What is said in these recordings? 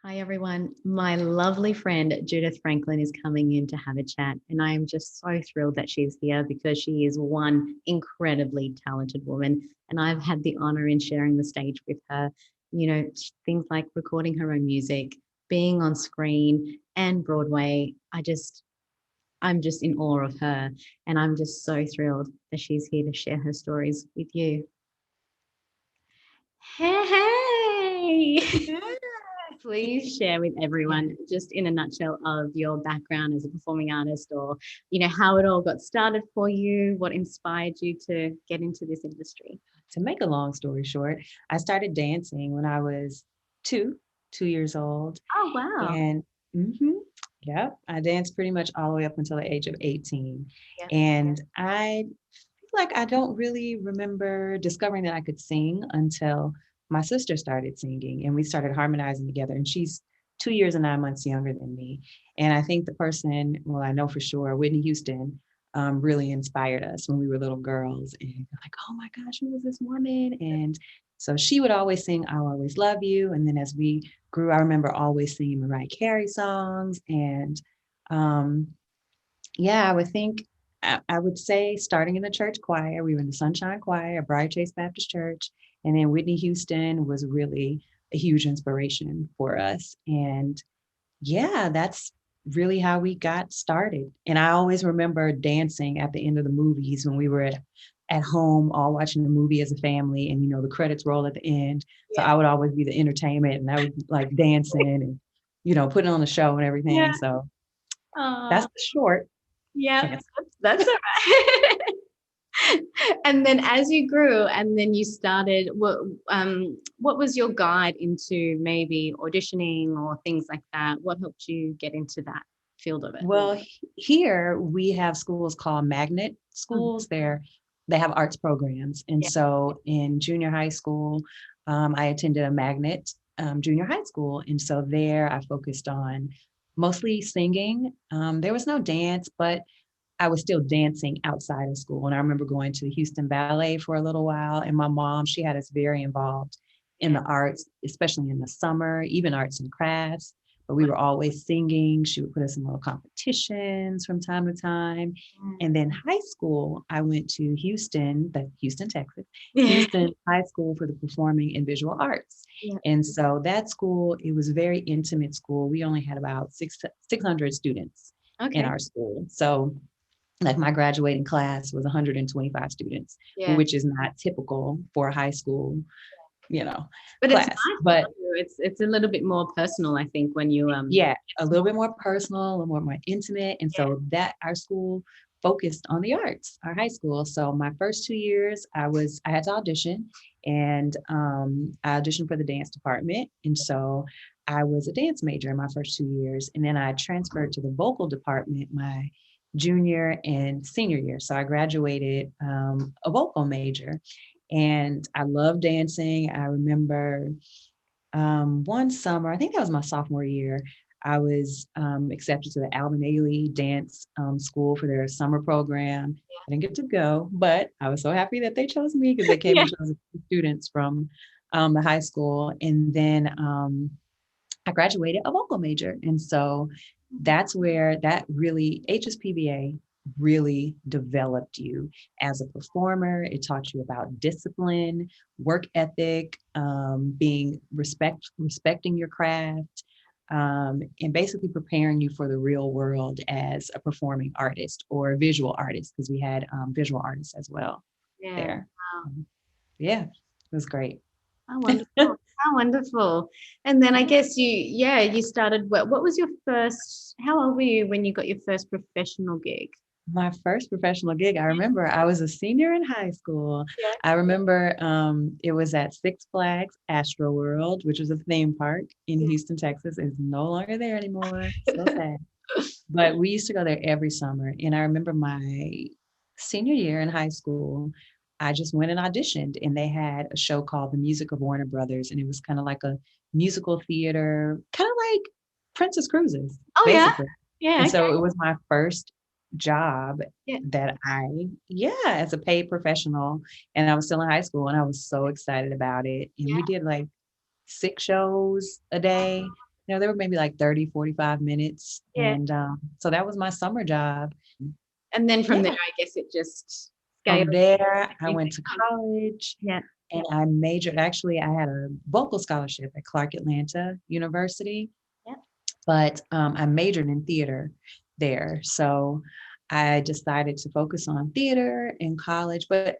Hi, everyone. My lovely friend Judith Franklin is coming in to have a chat, and I am just so thrilled that she's here because she is one incredibly talented woman. And I've had the honor in sharing the stage with her. Things like recording her own music, being on screen and Broadway. I'm just in awe of her, and I'm just so thrilled that she's here to share her stories with you. Hey. Please share with everyone, just in a nutshell, of your background as a performing artist, or how it all got started for you, what inspired you to get into this industry. To make a long story short, I started dancing when I was two years old. Oh, wow. And yep, I danced pretty much all the way up until the age of 18. Yeah. And I feel like I don't really remember discovering that I could sing until my sister started singing and we started harmonizing together. And she's 2 years and 9 months younger than me. And I think the person, well, I know for sure, Whitney Houston, really inspired us when we were little girls. And like, oh my gosh, who is this woman? And so she would always sing I'll Always Love You. And then as we grew, I remember always singing Mariah Carey songs. And yeah, I would say starting in the church choir, we were in the Sunshine Choir at Briar Chase Baptist Church. And then Whitney Houston was really a huge inspiration for us. And yeah, that's really how we got started. And I always remember dancing at the end of the movies when we were at home, all watching the movie as a family, and the credits roll at the end. So Yeah. I would always be the entertainment, and I would like dancing and putting on the show and everything. Yeah. So that's Oh, the short yeah. answer. That's all right. And then as you grew and then you started, what was your guide into maybe auditioning or things like that? What helped you get into that field of it? Well, here we have schools called magnet Mhm. schools. They have arts programs, and Yeah. so in junior high school, I attended a magnet junior high school, and so there I focused on mostly singing. There was no dance, but I was still dancing outside of school. And I remember going to the Houston Ballet for a little while, and my mom, she had us very involved in Yeah. the arts, especially in the summer, even arts and crafts. But we Wow. were always singing. She would put us in little competitions from time to time. And then high school, I went to Houston, Texas, Yeah. Houston High School for the Performing and Visual Arts. Yeah. And so that school, it was a very intimate school. We only had about 600 students in Okay. our school. So like my graduating class was 125 students, Yeah. which is not typical for a high school, But it's class. nice But too. It's a little bit more personal, I think, when you yeah, get a to little know. bit more personal, a little more intimate. And Yeah. so that our school focused on the arts, our high school. So my first 2 years, I had to audition, and I auditioned for the dance department. And so I was a dance major in my first 2 years. And then I transferred to the vocal department my junior and senior year. So I graduated a vocal major, and I love dancing. I remember one summer, I think that was my sophomore year, I was accepted to the Alvin Ailey Dance School for their summer program. I didn't get to go, but I was so happy that they chose me because they came Yeah. and chose students from the high school. And then I graduated a vocal major. And so that's where that really, HSPBA really developed you as a performer. It taught you about discipline, work ethic, being respecting your craft, and basically preparing you for the real world as a performing artist or a visual artist, because we had visual artists as well Yeah. there. Wow. Um, yeah, it was great. How wonderful. How wonderful. And then I guess you started, what was your first, how old were you when you got your first professional gig? My first professional gig, I remember I was a senior in high school. Yeah. I remember it was at Six Flags Astro World, which was a theme park in Houston, Texas. It's no longer there anymore. So sad. But we used to go there every summer. And I remember my senior year in high school, I just went and auditioned, and they had a show called The Music of Warner Brothers. And it was kind of like a musical theater, kind of like Princess Cruises, Oh, yeah. basically. Yeah. And Okay. so it was my first job Yeah. that as a paid professional, and I was still in high school, and I was so excited about it. And Yeah. we did like 6 shows a day. they were maybe like 30, 45 minutes. Yeah. And so that was my summer job. And then from Yeah. there, I guess it just From scaled. there, I went to college Yeah. and I majored. Actually, I had a vocal scholarship at Clark Atlanta University, Yeah. but I majored in theater there. So I decided to focus on theater in college. But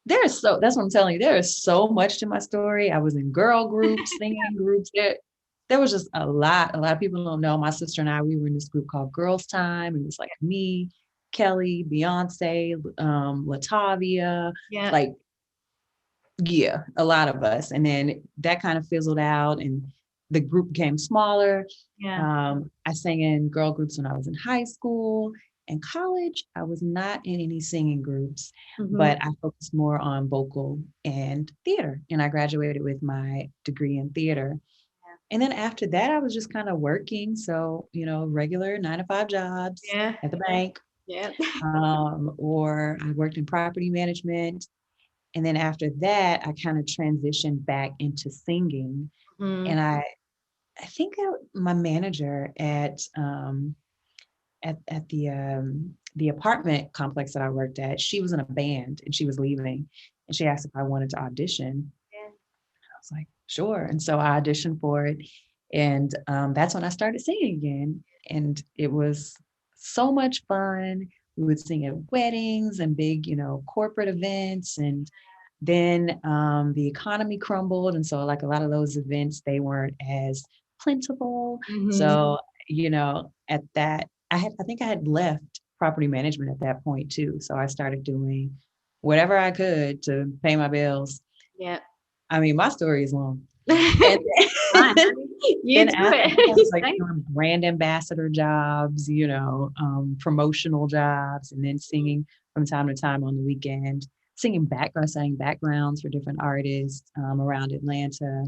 that's what I'm telling you. There is so much to my story. I was in girl groups, singing groups. There was just a lot. A lot of people don't know. My sister and I, we were in this group called Girls Time. It was like me, Kelly, Beyonce, Latavia, Yeah. like, yeah, a lot of us. And then that kind of fizzled out and the group became smaller. Yeah. I sang in girl groups when I was in high school. In college, I was not in any singing groups, Mhm. but I focused more on vocal and theater. And I graduated with my degree in theater. And then after that, I was just kind of working. So, regular 9 to 5 jobs Yeah. at the bank, Yeah. or I worked in property management. And then after that, I kind of transitioned back into singing. Mhm. And I think my manager at the apartment complex that I worked at, she was in a band and she was leaving, and she asked if I wanted to audition. Yeah. I was like, sure. And so I auditioned for it, and that's when I started singing again, and it was so much fun. We would sing at weddings and big, corporate events, and then the economy crumbled, and so like a lot of those events, they weren't as plentiful. Mhm. So at that, I think I had left property management at that point too. So I started doing whatever I could to pay my bills. Yeah. I mean, my story is long. And Fine, then, honey. You then do after that, I it. was like doing brand ambassador jobs, promotional jobs, and then singing from time to time on the weekend, sang backgrounds for different artists around Atlanta.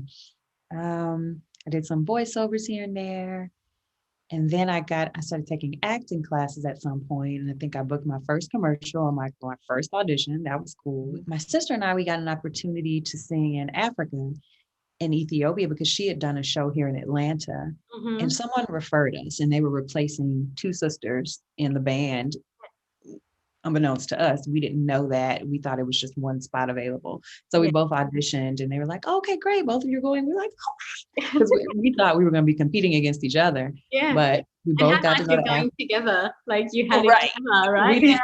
I did some voiceovers here and there. And then I started taking acting classes at some point, and I think I booked my first commercial on my first audition. That was cool. My sister and I, we got an opportunity to sing in Africa, in Ethiopia, because she had done a show here in Atlanta, and Mhm. someone referred us, and they were replacing two sisters in the band. Unbeknownst to us, we didn't know that. We thought it was just one spot available. So we Yeah. both auditioned, and they were like, okay, great, both of you are going. We're like, oh, because we thought we were going to be competing against each other, Yeah. but we And how both got to nice go you're to Africa. going together. Like you had each Right. other, We right? did.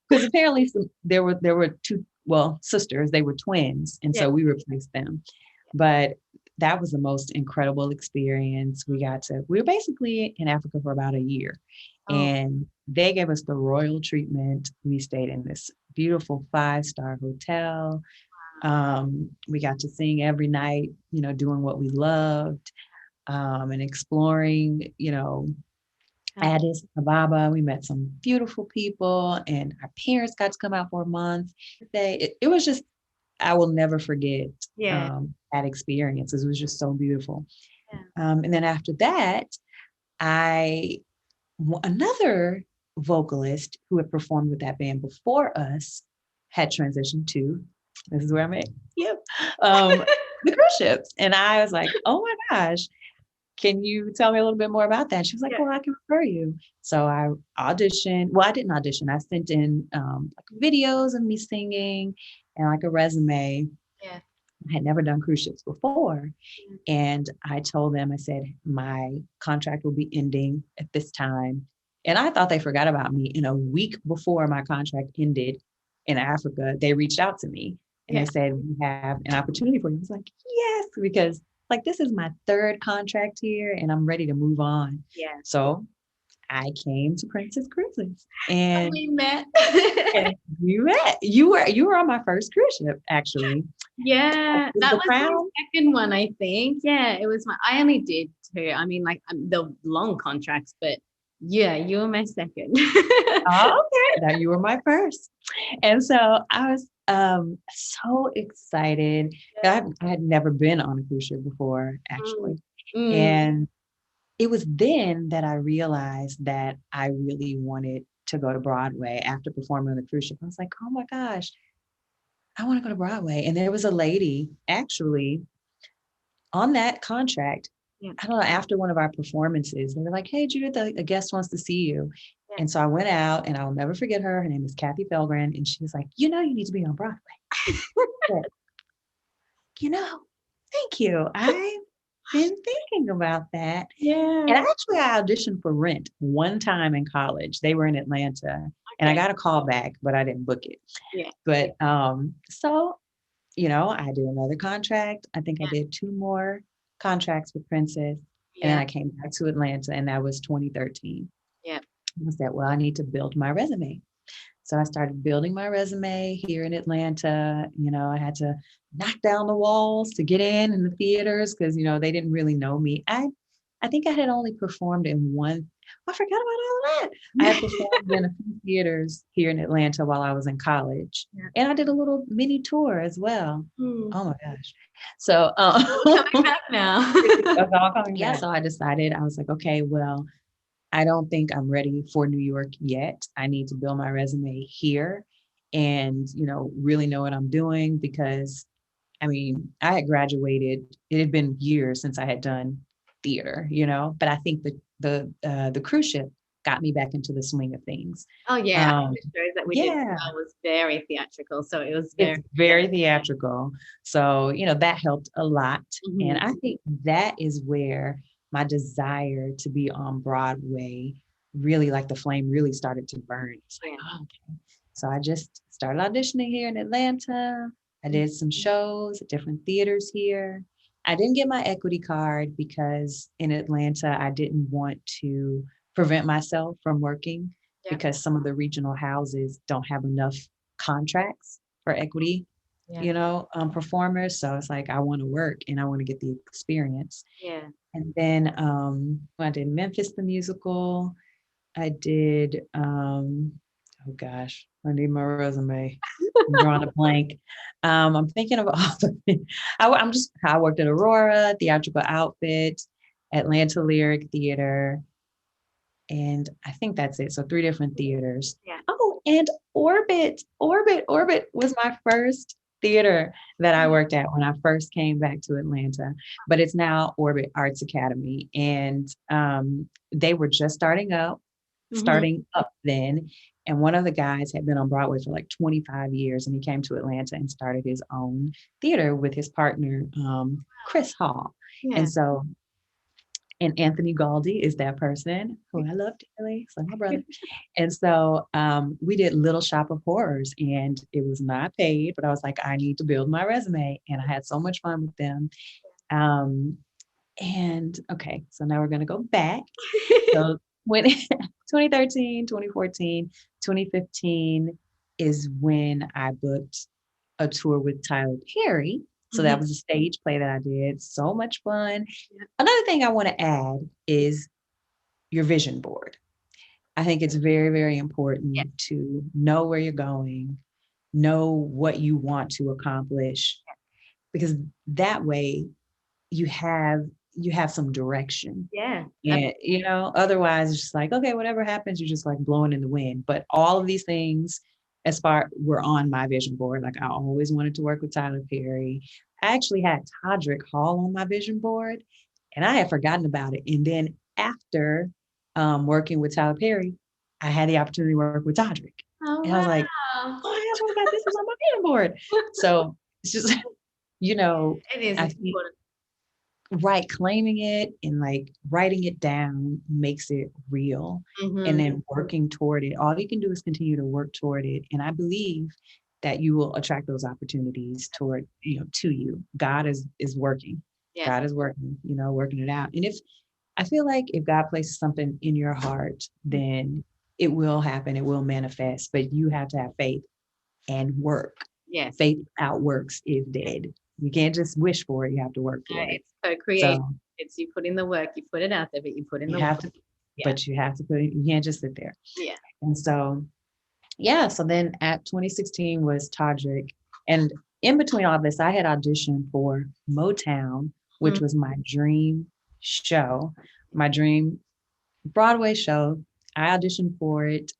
Because apparently there were two, well, sisters, they were twins. And Yeah. so we replaced them. But that was the most incredible experience. We were basically in Africa for about a year. Oh, And they gave us the royal treatment. We stayed in this beautiful 5-star hotel. We got to sing every night, doing what we loved, and exploring, wow. Addis Ababa. We met some beautiful people, and our parents got to come out for a month. It was just, I will never forget Yeah. that experience. It was just so beautiful. Yeah. And then after that, another vocalist who had performed with that band before us had transitioned to, this is where I'm at, yep, the cruise ships. And I was like, oh my gosh, can you tell me a little bit more about that? She was like, Yeah. well, I can refer you. So I auditioned. Well, I didn't audition. I sent in like videos of me singing and like a resume. Yeah. I had never done cruise ships before. And I told them, I said, my contract will be ending at this time. And I thought they forgot about me. In a week before my contract ended in Africa, they reached out to me and Yeah. they said, we have an opportunity for you. I was like, yes, because like this is my third contract here and I'm ready to move on. Yeah. So I came to Princess Cruises, And and we met. you met. You were on my first cruise ship, actually. Yeah, Was that the was my Crown? second one, I think. Yeah, it was I only did two. I mean, like the long contracts, but yeah, you were my second. Oh, okay. Now you were my first. And so I was so excited. I had never been on a cruise ship before, Mm, actually. mm, And it was then that I realized that I really wanted to go to Broadway after performing on the cruise ship. I was like, oh my gosh, I want to go to Broadway. And there was a lady actually on that contract Yeah. I don't know, after one of our performances, they were like, hey, Judith, a guest wants to see you. Yeah. And so I went out, and I'll never forget her. Her name is Kathy Felgren. And she was like, you need to be on Broadway. Thank you. I've been thinking about that. Yeah. And actually, I auditioned for Rent one time in college. They were in Atlanta, and I got a call back, but I didn't book it. Yeah. But so, I did another contract. I think I did 2 more contracts with Princess. And then I came back to Atlanta, and that was 2013. Yeah. I said, well, I need to build my resume. So I started building my resume here in Atlanta. I had to knock down the walls to get in the theaters because, they didn't really know me. I think I had only performed in one. I forgot about all of that. I had performed in a few theaters here in Atlanta while I was in college. Yeah. And I did a little mini tour as well. Mm. Oh my gosh. So coming back now. Yeah, so I decided, I was like, okay, well, I don't think I'm ready for New York yet. I need to build my resume here and, really know what I'm doing because, I had graduated. It had been years since I had done theater, but I think the cruise ship got me back into the swing of things. Oh yeah, I think the shows that we did was very theatrical, so it was very theatrical. So that helped a lot, and I think that is where my desire to be on Broadway really, like the flame, really started to burn. It's like, oh, okay. So I just started auditioning here in Atlanta. I did some shows at different theaters here. I didn't get my equity card because in Atlanta, I didn't want to prevent myself from working because some of the regional houses don't have enough contracts for equity, performers. So it's like, I want to work and I want to get the experience. Yeah. And then I did Memphis the musical. I did, oh gosh, I need my resume. I'm drawing a blank. I'm thinking of all the I worked at Aurora, Theatrical Outfit, Atlanta Lyric Theater, and I think that's it. So 3 different theaters. Yeah. Oh, and Orbit was my first theater that I worked at when I first came back to Atlanta, but it's now Orbit Arts Academy. And they were just starting up then. And one of the guys had been on Broadway for like 25 years, and he came to Atlanta and started his own theater with his partner, Chris Hall. Yeah. And so, and Anthony Galdi is that person who I love dearly. So my brother. And so we did Little Shop of Horrors, and it was not paid, but I was like, I need to build my resume. And I had so much fun with them. And okay, so now we're going to go back. So when 2013, 2014, 2015 is when I booked a tour with Tyler Perry. So that was a stage play that I did. So much fun. Yeah. Another thing I want to add is your vision board. I think it's very, very important to know where you're going, know what you want to accomplish, because that way you have some direction. Yeah. And, otherwise it's just like, okay, whatever happens, you're just like blowing in the wind. But all of these things, as far were on my vision board. Like I always wanted to work with Tyler Perry. I actually had Todrick Hall on my vision board, and I had forgotten about it. And then after working with Tyler Perry, I had the opportunity to work with Todrick. Oh, and I was like, oh, I forgot this was on my vision board. So it's just, it is important. Right, claiming it and like writing it down makes it real, and then working toward it. All you can do is continue to work toward it, and I believe that you will attract those opportunities toward to you. God is working. Yeah. God is working, working it out. And I feel like if God places something in your heart, then it will happen. It will manifest. But you have to have faith and work. Yes, faith without works is dead. You can't just wish for it. You have to work for it. It's co-create. So, it's you put in the work, you put it out there, but you put in the work. But you have to put it, you can't just sit there. Yeah. And so, so then at 2016 was Todrick. And in between all this, I had auditioned for Motown, which was my dream show, my dream Broadway show. I auditioned for it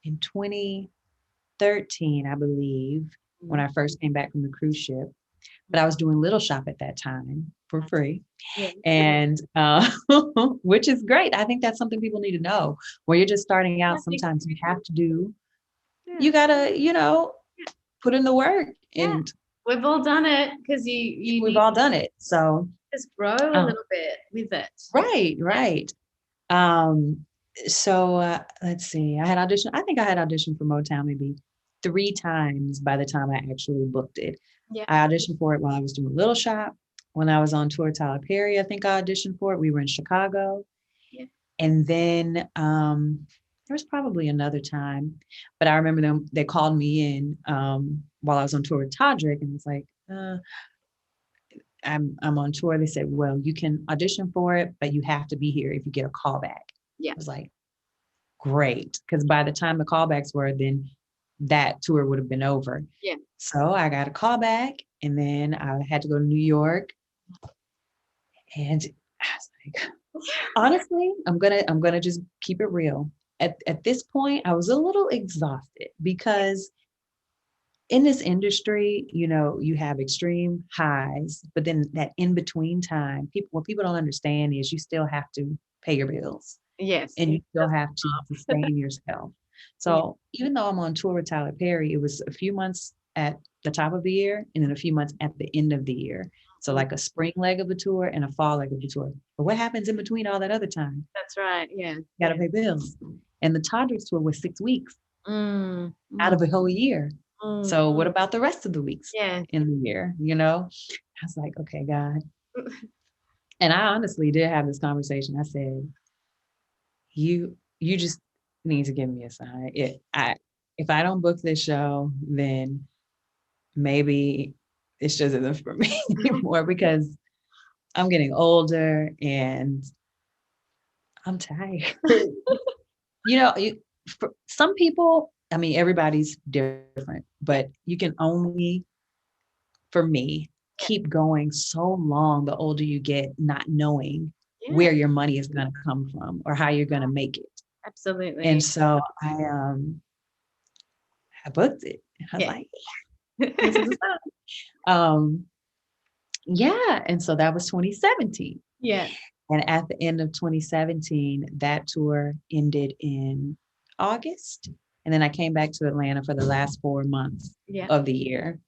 in 2013, I believe, when I first came back from the cruise ship. But I was doing Little Shop at that time for free. Yeah. And which is great. I think that's something people need to know. When you're just starting out, sometimes you have to do, you gotta, put in the work. Yeah. And We've all done it because you we've need all to done it. So just grow a little bit with it. right. So let's see. I think I had auditioned for Motown maybe 3 times by the time I actually booked it. Yeah. I auditioned for it while I was doing Little Shop. When I was on tour with Tyler Perry, I think I auditioned for it. We were in Chicago. Yeah. And then there was probably another time, but I remember they called me in while I was on tour with Todrick, and it's like, I'm on tour. They said, well, you can audition for it, but you have to be here if you get a call back. Yeah. I was like, great. Because by the time the callbacks were, then that tour would have been over. Yeah. So I got a call back, and then I had to go to New York. And I was like, honestly, I'm gonna just keep it real. At this point, I was a little exhausted because in this industry, you have extreme highs, but then that in between time, what people don't understand is you still have to pay your bills. Yes. And you still have to sustain yourself. So even though I'm on tour with Tyler Perry, it was a few months at the top of the year and then a few months at the end of the year. So like a spring leg of the tour and a fall leg of the tour. But what happens in between all that other time? That's right. Yeah. You got to pay bills. And the Todrick's tour was 6 weeks out of a whole year. So what about the rest of the weeks in the year? I was like, okay, God. And I honestly did have this conversation. I said, you just need to give me a sign. If I don't book this show, then maybe it's just isn't for me anymore because I'm getting older and I'm tired. For some people, I mean, everybody's different, but you can only, for me, keep going so long the older you get, not knowing where your money is going to come from or how you're going to make it. Absolutely. And so I booked it. I was like, this is fun. And so that was 2017. Yeah. And at the end of 2017, that tour ended in August. And then I came back to Atlanta for the last 4 months of the year.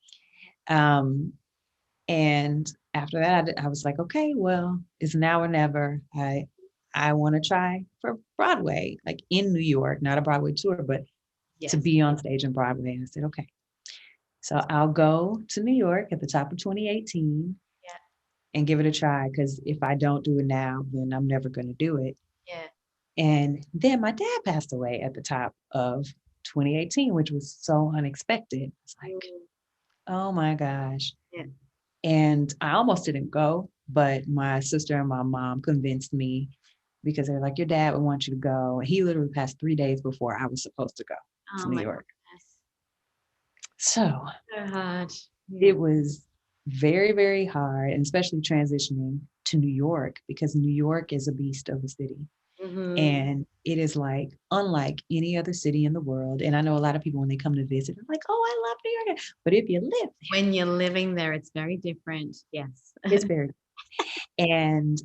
And after that, I was like, okay, well, it's now or never. I want to try for Broadway, like in New York, not a Broadway tour, but to be on stage in Broadway. And I said, okay. So I'll go to New York at the top of 2018 and give it a try. Because if I don't do it now, then I'm never going to do it. Yeah. And then my dad passed away at the top of 2018, which was so unexpected. It's like, oh my gosh. Yeah. And I almost didn't go, but my sister and my mom convinced me because they're like, your dad would want you to go. And he literally passed 3 days before I was supposed to go to New York. So hard. It was very, very hard, and especially transitioning to New York because New York is a beast of a city. And it is like unlike any other city in the world. And I know a lot of people when they come to visit, I'm like, oh, I love New York. But if you live there, when you're living there, it's very different. Yes. It's very and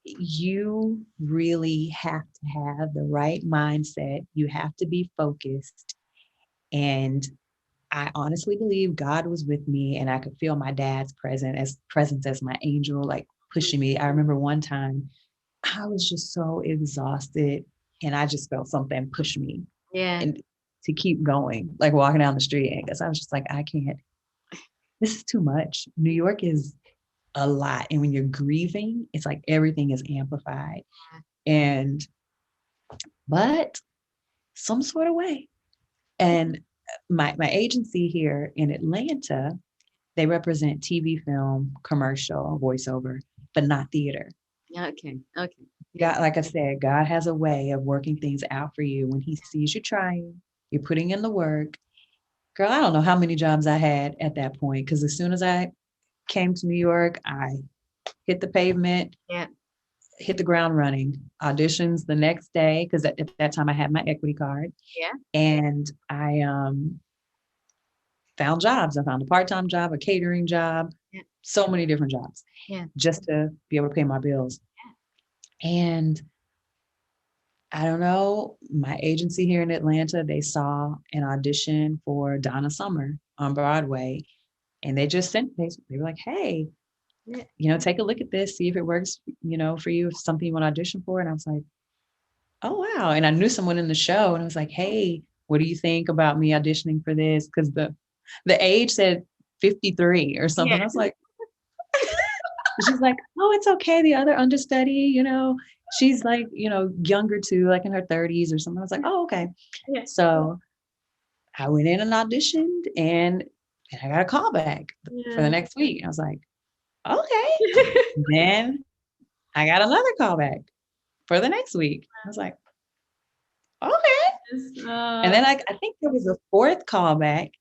you really have to have the right mindset. You have to be focused. And I honestly believe God was with me and I could feel my dad's presence as my angel, like pushing me. I remember one time I was just so exhausted and I just felt something push me and to keep going, like walking down the street. Because I was just like, I can't, this is too much. New York is a lot. And when you're grieving, it's like everything is amplified. But some sort of way. And my agency here in Atlanta, they represent TV, film, commercial, voiceover, but not theater. Okay. God, like I said, God has a way of working things out for you when he sees you trying, you're putting in the work. Girl, I don't know how many jobs I had at that point, because as soon as I came to New York, I hit the pavement, hit the ground running, auditions the next day, because at that time I had my equity card. And I found jobs. I found a part-time job, a catering job, so many different jobs just to be able to pay my bills. And I don't know, my agency here in Atlanta, they saw an audition for Donna Summer on Broadway, and they just they were like, hey, take a look at this, see if it works, for you, if something you want to audition for. And I was like, oh, wow. And I knew someone in the show, and I was like, hey, what do you think about me auditioning for this? Because the age said 53 or something. I was like, she's like, oh, it's okay. The other understudy, she's like, younger too, like in her 30s or something. I was like, oh, okay. Yeah. So I went in and auditioned, and I got a call back for the next week. I was like, okay. Then I got another call back for the next week. I was like, okay. And then I think there was a fourth callback,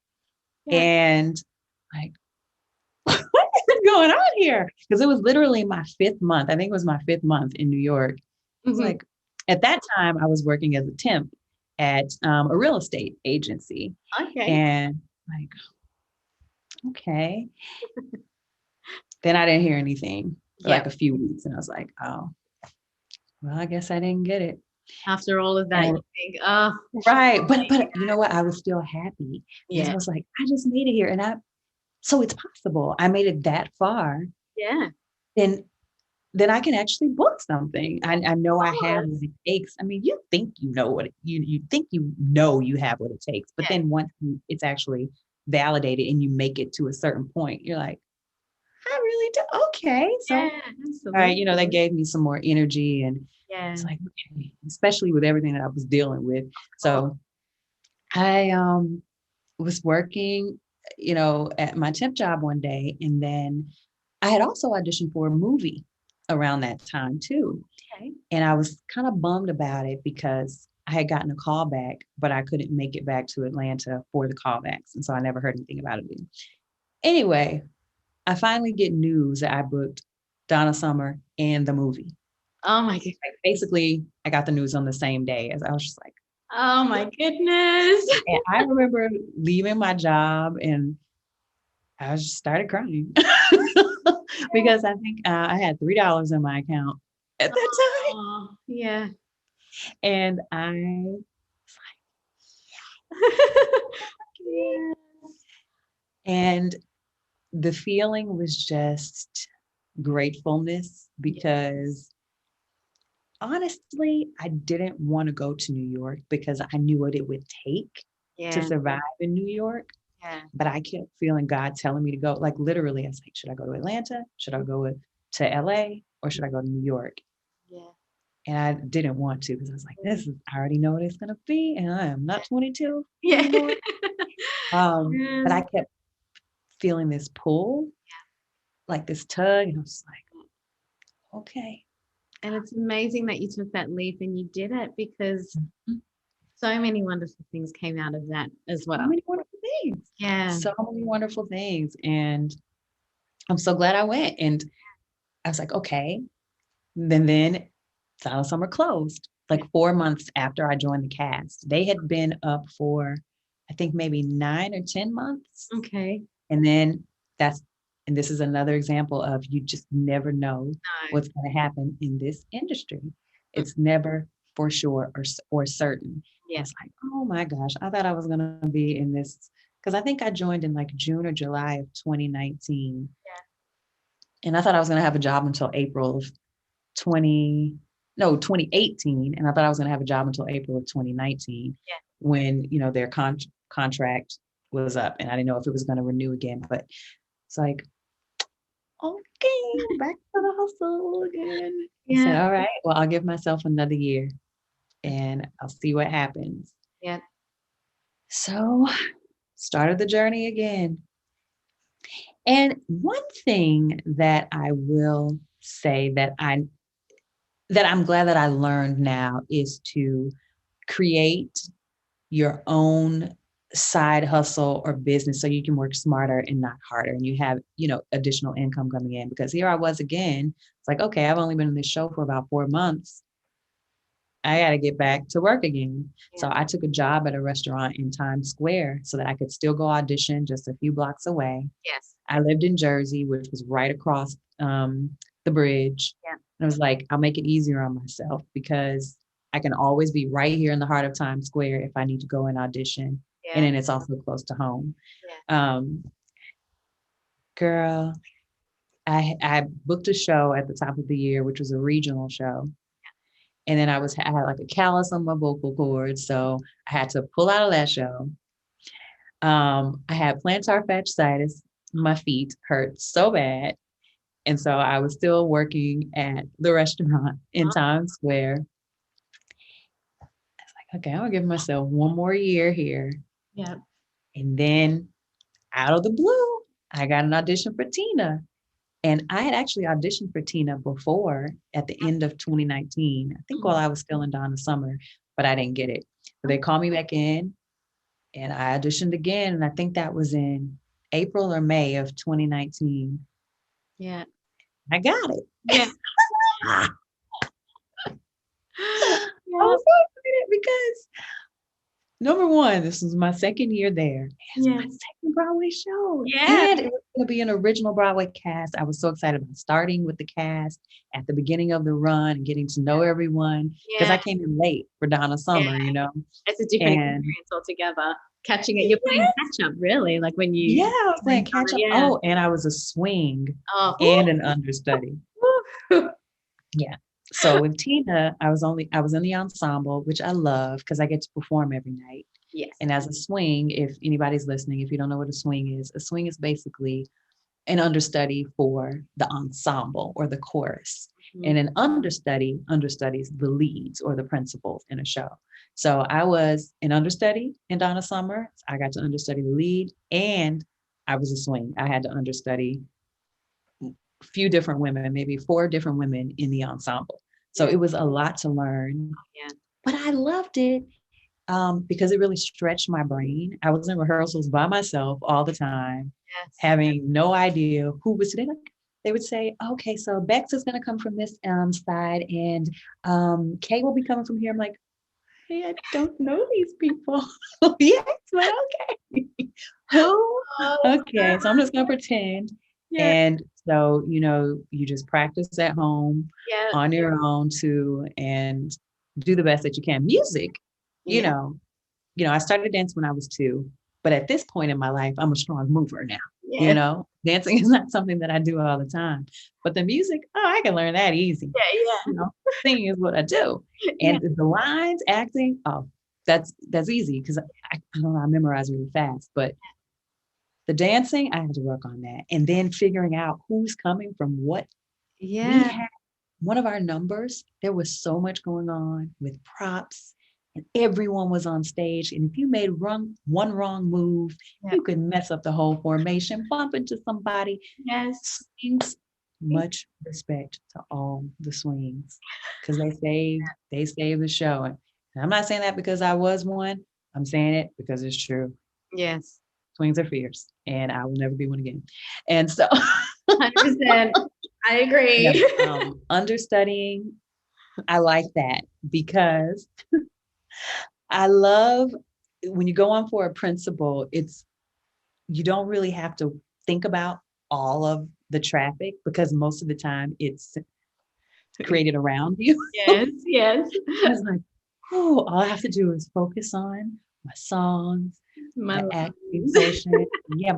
and like, what is going on here? Because it was literally my 5th month. I think it was my 5th month in New York. It was like, at that time, I was working as a temp at a real estate agency. Okay. And like, okay. Then I didn't hear anything for like a few weeks. And I was like, oh, well, I guess I didn't get it. After all of that, you think, oh. Right. But you know what? I was still happy. Because I was like, I just made it here. And so it's possible. I made it that far. Yeah. Then I can actually book something. I know I have what it takes. I mean, you think you know what you think you have what it takes, but then once it's actually validated and you make it to a certain point, you're like, I really do. Okay. So, all right, that gave me some more energy, and it's like, okay, especially with everything that I was dealing with. So I was working, at my temp job one day, and then I had also auditioned for a movie around that time too. Okay. And I was kind of bummed about it because I had gotten a call back, but I couldn't make it back to Atlanta for the callbacks. And so I never heard anything about it again. Anyway, I finally get news that I booked Donna Summer and the movie. Oh my God. Like, basically, I got the news on the same day. As I was just like, oh my goodness. And I remember leaving my job, and I just started crying because I think I had $3 in my account at that time. Yeah. And I was like, and the feeling was just gratefulness, because honestly, I didn't want to go to New York because I knew what it would take to survive in New York. Yeah. But I kept feeling God telling me to go. Like, literally, I was like, should I go to Atlanta? Should I go to LA? Or should I go to New York? Yeah. And I didn't want to, because I was like, I already know what it's going to be. And I am not 22 anymore. But I kept feeling this pull, like this tug. And I was like, okay. And it's amazing that you took that leap and you did it, because so many wonderful things came out of that as well. So many wonderful things. Yeah. So many wonderful things. And I'm so glad I went. And I was like, okay. Then Donna Summer closed like 4 months after I joined the cast. They had been up for, I think, maybe 9 or 10 months. Okay. And then and this is another example of, you just never know what's going to happen in this industry. It's never for sure or certain. Yeah. It's like, oh my gosh, I thought I was going to be in this, because I think I joined in like June or July of 2019. Yeah. And I thought I was going to have a job until April of 2018. And I thought I was going to have a job until April of 2019, when, their contract was up, and I didn't know if it was going to renew again. But it's like, okay, back to the hustle again. Yeah. I said, all right, well, I'll give myself another year and I'll see what happens. Yeah. So started the journey again. And one thing that I will say that I'm glad that I learned now is to create your own side hustle or business, so you can work smarter and not harder, and you have, additional income coming in. Because here I was again, it's like, okay, I've only been in this show for about 4 months. I got to get back to work again. So Yeah. I took a job at a restaurant in Times Square so that I could still go audition just a few blocks away. Yes. I lived in Jersey, which was right across the bridge. Yeah. And I was like, I'll make it easier on myself because I can always be right here in the heart of Times Square if I need to go and audition. And Yeah. then it's also close to home. Yeah. Girl, I booked a show at the top of the year, which was a regional show. And then I had like a callus on my vocal cords. So I had to pull out of that show. I had plantar fasciitis. My feet hurt so bad. And so I was still working at the restaurant in Times Square. I was like, okay, I'm gonna give myself one more year here. Yeah. And then out of the blue, I got an audition for Tina. And I had actually auditioned for Tina before at the end of 2019. I think while I was still in Donna Summer, but I didn't get it. But they called me back in and I auditioned again. And I think that was in April or May of 2019. Yeah. I got it. Yeah. I was so excited because number one, this was my second year there. It's my second Broadway show. Yeah. And it was going to be an original Broadway cast. I was so excited about starting with the cast at the beginning of the run and getting to know everyone. Because I came in late for Donna Summer, you know. It's a different experience altogether. Catching it, you're playing catch up, really. Like when you I was playing catch up. Yeah. Oh, and I was a swing and an understudy. Yeah. So with Tina, I was in the ensemble, which I love because I get to perform every night. Yes. And as a swing, if anybody's listening, if you don't know what a swing is basically an understudy for the ensemble or the chorus. And an understudy understudies the leads or the principals in a show. So I was an understudy in Donna Summer. I got to understudy the lead and I was a swing. I had to understudy few different women, maybe 4 different women in the ensemble. So it was a lot to learn, but I loved it because it really stretched my brain. I was in rehearsals by myself all the time, having no idea who was there. They would say, okay, so Bex is going to come from this side and Kay will be coming from here. I'm like, hey, I don't know these people. Yes, but okay. Who? Okay, so I'm just going to pretend. And so, you just practice at home on your own too, and do the best that you can. Music, you know, I started dancing when I was 2, but at this point in my life, I'm a strong mover now. Dancing is not something that I do all the time, but the music, I can learn that easy. Singing is what I do. And the lines, acting, that's easy because I don't know, I memorize really fast, but the dancing, I had to work on that. And then figuring out who's coming from what. We had one of our numbers, there was so much going on with props and everyone was on stage. And if you made one wrong move, you could mess up the whole formation, bump into somebody. Swings, much respect to all the swings because they saved the show. And I'm not saying that because I was one. I'm saying it because it's true. Yes. Swings are fierce and I will never be one again. And so 100%. I agree. Yes, understudying, I like that because I love when you go on for a principal, you don't really have to think about all of the traffic because most of the time it's created around you. Yes. It's like, all I have to do is focus on my songs, my acting portion,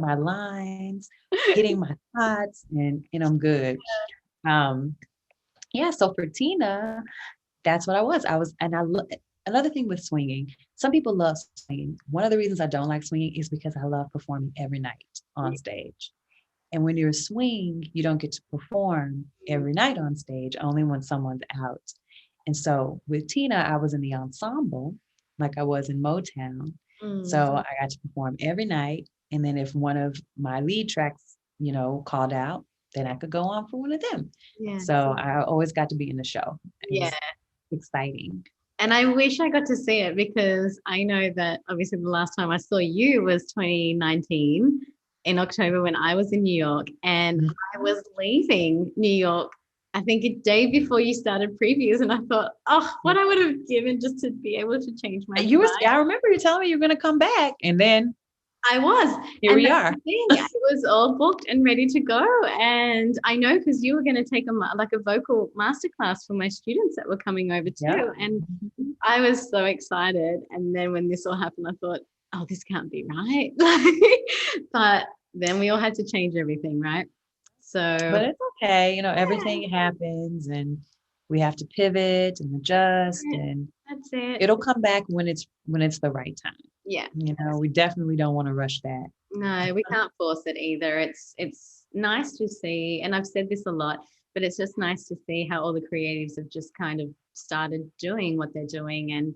my lines, hitting my thoughts, and I'm good. So for Tina, that's what I was, and another thing with swinging, some people love swinging. One of the reasons I don't like swinging is because I love performing every night on stage. And when you're a swing, you don't get to perform every night on stage, only when someone's out. And so with Tina, I was in the ensemble, like I was in Motown. So I got to perform every night. And then if one of my lead tracks, called out, then I could go on for one of them. So I always got to be in the show. It was exciting. And I wish I got to see it because I know that obviously the last time I saw you was 2019 in October when I was in New York, and I was leaving New York I think a day before you started previews, and I thought, oh, what I would have given just to be able to change my mind. I remember you telling me you're going to come back, and then I was. here we are. The thing, I was all booked and ready to go. And I know because you were going to take a vocal masterclass for my students that were coming over too. Yeah. And I was so excited. And then when this all happened, I thought, oh, this can't be right. But then we all had to change everything, right? But it's okay. Everything happens, and we have to pivot and adjust, and that's it. It'll come back when it's the right time. Yeah. We definitely don't want to rush that. No, we can't force it either. It's nice to see, and I've said this a lot, but it's just nice to see how all the creatives have just kind of started doing what they're doing and,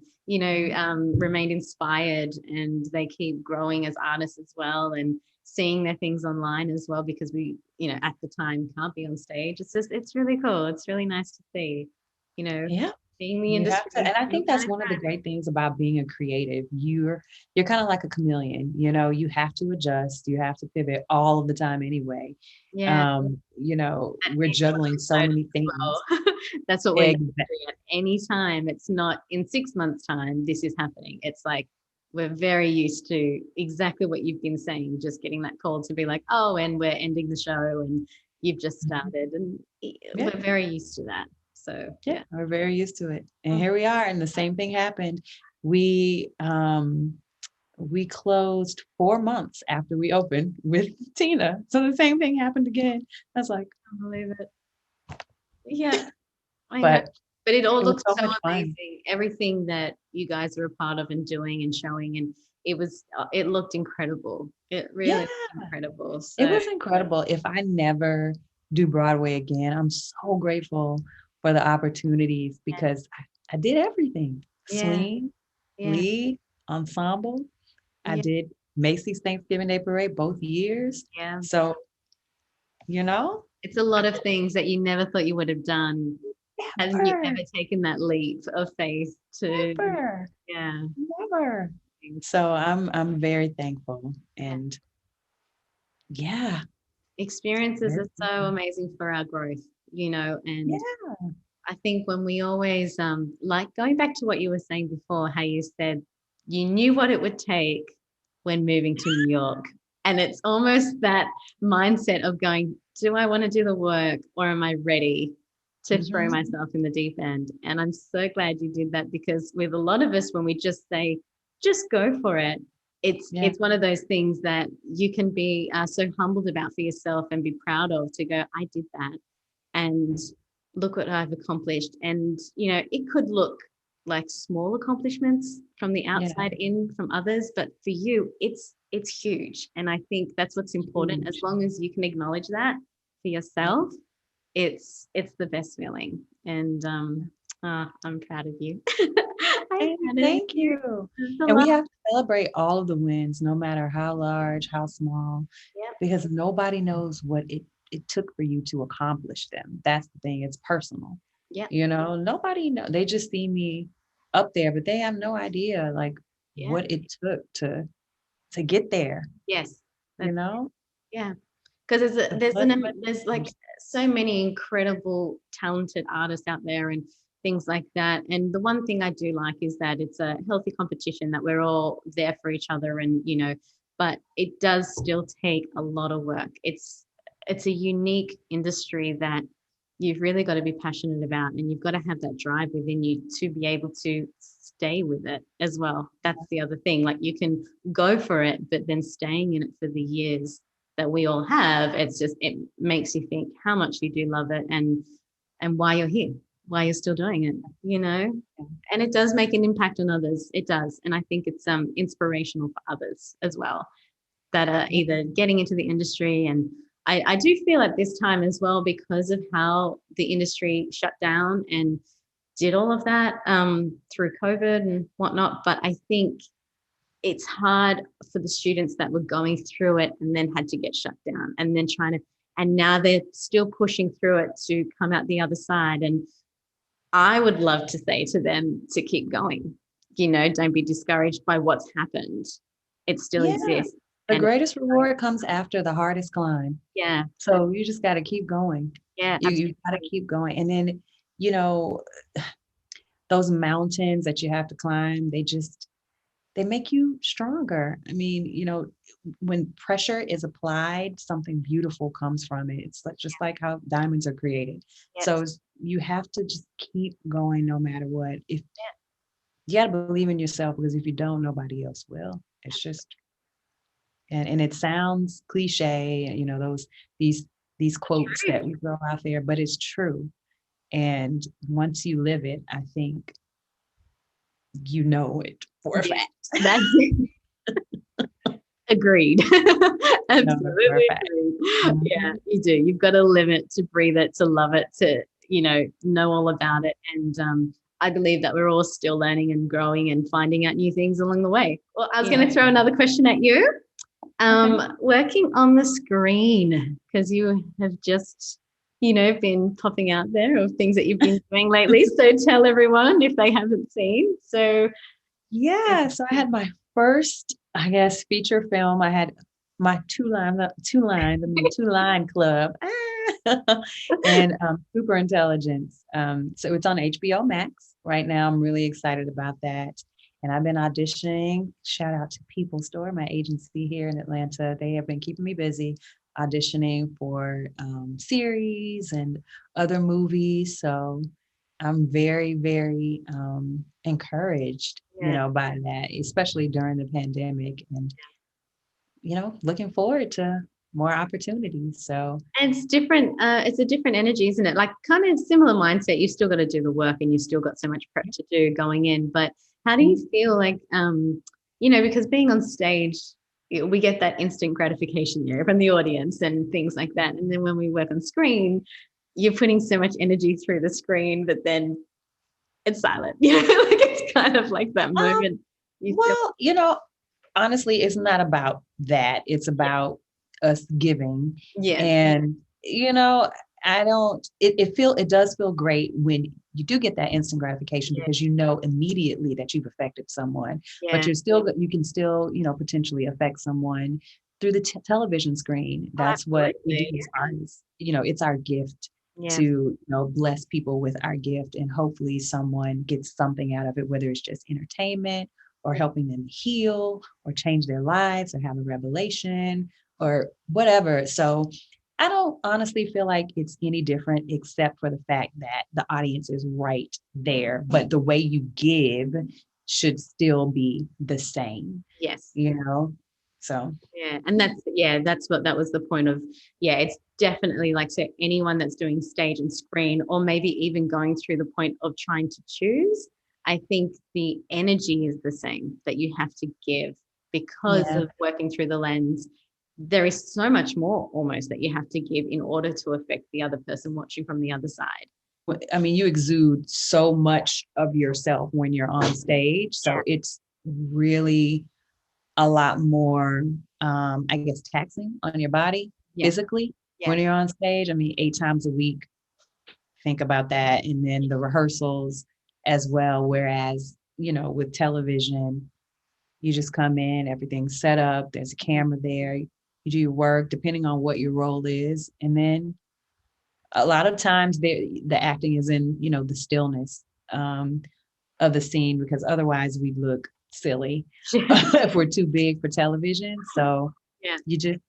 remained inspired, and they keep growing as artists as well, and seeing their things online as well, because we, at the time can't be on stage. It's really cool. It's really nice to see, Yeah. being the industry. And I think that's one of the great things about being a creative. You're kind of like a chameleon, you have to adjust, you have to pivot all of the time anyway. Yeah. We're juggling so many things. Well. That's what we're doing at any time. It's not in 6 months' time, this is happening. It's like we're very used to exactly what you've been saying, just getting that call to be like, oh, and we're ending the show and you've just started. And we're very used to that. So yeah, we're very used to it. And here we are, and the same thing happened. We closed 4 months after we opened with Tina. So the same thing happened again. I was like, I can't believe it. Yeah. But it all looks so amazing. Fun. Everything that you guys were a part of and doing and showing, and it looked incredible. It really was incredible. So. It was incredible. If I never do Broadway again, I'm so grateful for the opportunities, because I did everything. Swing, lead, ensemble. I did Macy's Thanksgiving Day Parade both years. Yeah. So, it's a lot of things that you never thought you would have done. Hasn't you ever taken that leap of faith to? Never. Yeah. Never. So I'm very thankful, and experiences are so amazing for our growth, and I think when we always like going back to what you were saying before, how you said you knew what it would take when moving to New York, and it's almost that mindset of going, do I want to do the work, or am I ready to throw myself in the deep end? And I'm so glad you did that, because with a lot of us, when we just say, just go for it, it's one of those things that you can be so humbled about for yourself and be proud of, to go, I did that, and look what I've accomplished. And, it could look like small accomplishments from the outside in from others, but for you, it's huge. And I think that's what's important. As long as you can acknowledge that for yourself, it's the best feeling. And I'm proud of you. Thank you. And we have to celebrate all of the wins, no matter how large, how small, because nobody knows what it took for you to accomplish them. That's the thing. It's personal. Yeah. Nobody knows. They just see me up there, but they have no idea what it took to get there. Yes. Yeah. Because there's like so many incredible, talented artists out there and things like that. And the one thing I do like is that it's a healthy competition, that we're all there for each other, and but it does still take a lot of work. It's a unique industry that you've really got to be passionate about, and you've got to have that drive within you to be able to stay with it as well. That's the other thing. Like, you can go for it, but then staying in it for the years that we all have, it makes you think how much you do love it, and why you're here, why you're still doing it, and it does make an impact on others. It does. And I think it's inspirational for others as well, that are either getting into the industry. And I do feel at this time as well, because of how the industry shut down and did all of that through COVID and whatnot. But I think it's hard for the students that were going through it and then had to get shut down, and then and now they're still pushing through it to come out the other side. And I would love to say to them to keep going, don't be discouraged by what's happened. It still exists. The greatest reward comes after the hardest climb. Yeah. So you just got to keep going. Yeah, You got to keep going. And then, you know, those mountains that you have to climb, they make you stronger. I mean, when pressure is applied, something beautiful comes from it. It's just like how diamonds are created. yes. So you have to just keep going no matter what. If you got to believe in yourself, because if you don't, nobody else will. It's just, and it sounds cliche, these these quotes that we throw out there, but it's true. And once you live it, I think you know it for a Yeah, fact. that's agreed. You know it for a Absolutely fact. agreed. Yeah, Mhm. you do. You've got to live it, to breathe it, to love it, to, know all about it. And I believe that we're all still learning and growing and finding out new things along the way. Well, I was going to Yeah. throw another question at you. Okay. Working on the screen, because you have just, been popping out there of things that you've been doing lately. So tell everyone if they haven't seen. So, Yeah. So I had my first, I guess, feature film. I had my the two line club. And super intelligence. So it's on HBO Max right now. I'm really excited about that. And I've been auditioning. Shout out to People Store, my agency here in Atlanta. They have been keeping me busy auditioning for series and other movies. So I'm very, very encouraged, yeah. by that, especially during the pandemic, and looking forward to more opportunities. So And it's different. It's a different energy, isn't it? Like kind of similar mindset. You still got to do the work and you still got so much prep to do going in. But how do you feel like, because being on stage, we get that instant gratification, from the audience and things like that. And then when we work on screen, you're putting so much energy through the screen, but then it's silent. Like it's kind of like that um, moment. You feel, well, honestly, it's not about that. It's about us giving. yeah, And, I don't, it does feel great when you do get that instant gratification, yeah, because you know immediately that you've affected someone, but yeah. you can still, potentially affect someone through the television screen. Oh, That's what we do absolutely. as artists. It's our gift Yeah. to, bless people with our gift, and hopefully someone gets something out of it, whether it's just entertainment or helping them heal or change their lives or have a revelation or whatever. So I don't honestly feel like it's any different, except for the fact that the audience is right there, but the way you give should still be the same, Yes. you know? So, Yeah, and that's what that was the point of. Yeah, it's definitely like, so anyone that's doing stage and screen, or maybe even going through the point of trying to choose, I think the energy is the same that you have to give because yeah. of working through the lens. There is so much more almost that you have to give in order to affect the other person watching from the other side. I mean, you exude so much of yourself when you're on stage. Yeah, So it's really a lot more, I guess, taxing on your body yeah, physically yeah, when you're on stage. I mean, 8 times a week, think about that. And then the rehearsals as well. Whereas, with television, you just come in, everything's set up, there's a camera there, you do your work depending on what your role is. And then a lot of times the acting is in, the stillness of the scene, because otherwise we'd look silly if we're too big for television. So yeah. you just,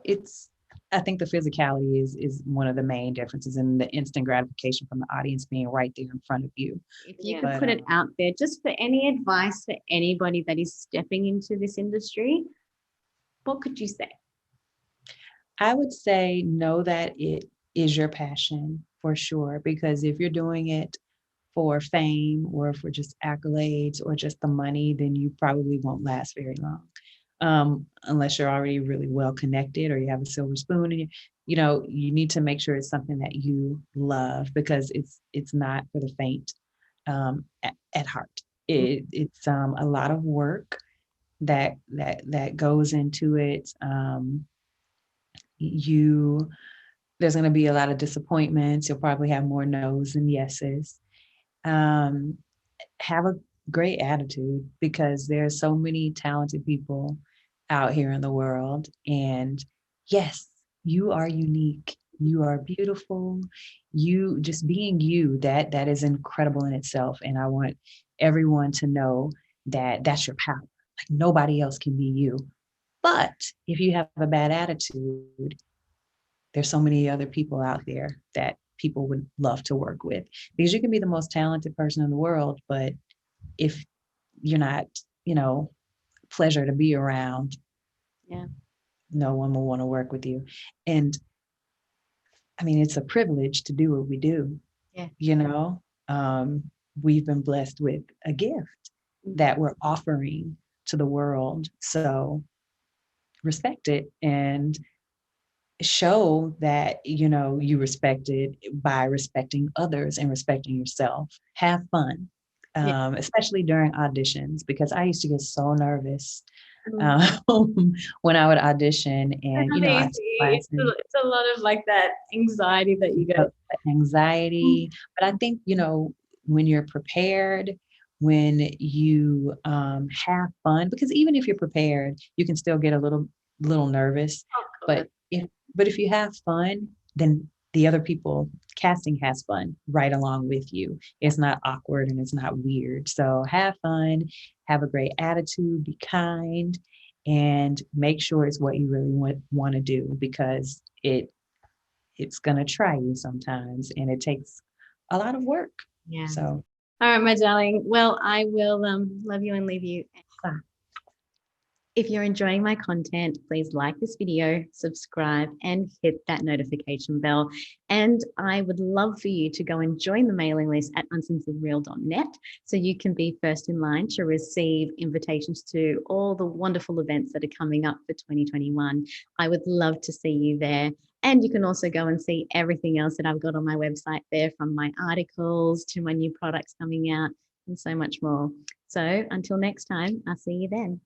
it's, I think the physicality is one of the main differences, in the instant gratification from the audience being right there in front of you. If you could But put it out there, just for any advice for anybody that is stepping into this industry, what could you say? I would say know that it is your passion for sure, because if you're doing it for fame or for just accolades or just the money, then you probably won't last very long. Unless you're already really well connected or you have a silver spoon, and you need to make sure it's something that you love, because it's not for the faint at heart. It's a lot of work that goes into it. You There's going to be a lot of disappointments. You'll probably have more no's than yeses. Um, have a great attitude, because there are so many talented people out here in the world. And yes, you are unique. You are beautiful. You just being you, that is incredible in itself. And I want everyone to know that that's your power. Like nobody else can be you. But if you have a bad attitude, there's so many other people out there that people would love to work with, because you can be the most talented person in the world, but if you're not, you know, pleasure to be around, Yeah. no one will want to work with you. And I mean, it's a privilege to do what we do. Yeah. You know, we've been blessed with a gift that we're offering to the world. So respect it and show that, you know, you respect it by respecting others and respecting yourself. Have fun, Yeah. especially during auditions, because I used to get so nervous Mm. um, when I would audition, That's and not I took easy. classes, It's a lot of like that anxiety that you go. anxiety. But I think, you know, when you're prepared, when you have fun, because even if you're prepared, you can still get a little nervous. Of course. But if you have fun, then the other people casting has fun right along with you. It's not awkward and it's not weird. So have fun, have a great attitude, be kind, and make sure it's what you really want to do, because it's going to try you sometimes, and it takes a lot of work. Yeah. So, All right, my darling. Well, I will love you and leave you. If you're enjoying my content, please like this video, subscribe, and hit that notification bell. And I would love for you to go and join the mailing list at uncensoredreal.net so you can be first in line to receive invitations to all the wonderful events that are coming up for 2021. I would love to see you there. And you can also go and see everything else that I've got on my website there, from my articles to my new products coming out and so much more. So until next time, I'll see you then.